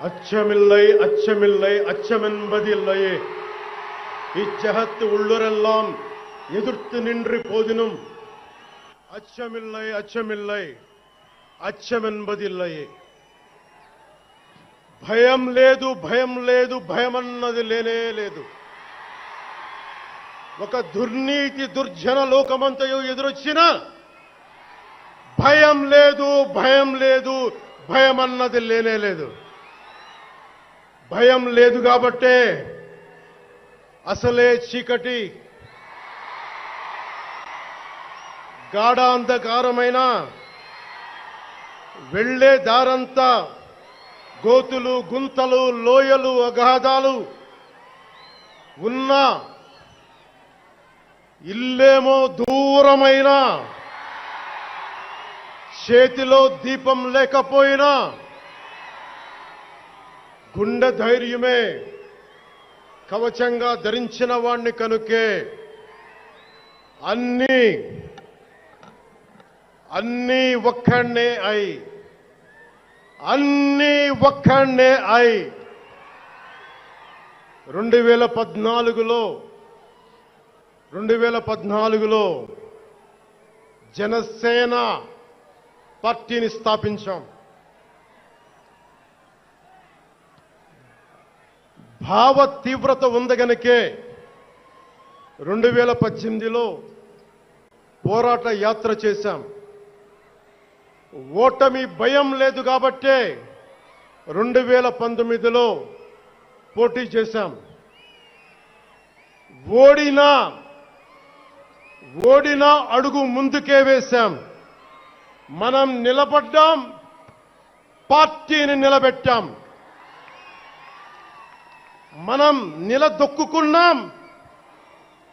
அச்சமில்லை அச்சமில்லை அச்சமென்பதில்லையே இச்சகத்து உள்ளுரெல்லாம் எதிர்த்து நின்று போதினும் அச்சமில்லை அச்சமில்லை అచ్చమెన్బదిల్లయే భయం లేదు భయమన్నది లేనే లేదు. ఒక దుర్నీతి దుర్జన లోకమంతయు ఎదురొచ్చినా భయం లేదు భయమన్నది లేనే లేదు. భయం లేదు కాబట్టే అసలే చీకటి గాఢాంధకారమైన వెళ్లే దారంతా గోతులు గుంతలు లోయలు అగాధాలు ఉన్న ఇల్లేమో దూరమైన చేతిలో దీపం లేకపోయినా గుండె ధైర్యమే కవచంగా ధరించిన వాణ్ణి కనుకే అన్నీ ఒక్కడే అయి 2014లో జనసేన పార్టీని స్థాపించాం. భావ తీవ్రత ఉంది గనుకే 2018లో పోరాట యాత్ర చేశాం. ఓటమి భయం లేదు కాబట్టే 2019లో పోటీ చేశాం. ఓడినా అడుగు ముందుకే వేశాం. మనం నిలబడ్డాం, పార్టీని నిలబెట్టాం. మనం నిలదొక్కుకున్నాం.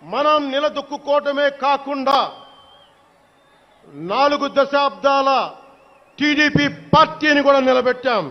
మనం నిలదొక్కుకోవటమే కాకుండా 4 దశాబ్దాల టీడీపీ పార్టీని కూడా నిలబెట్టాం.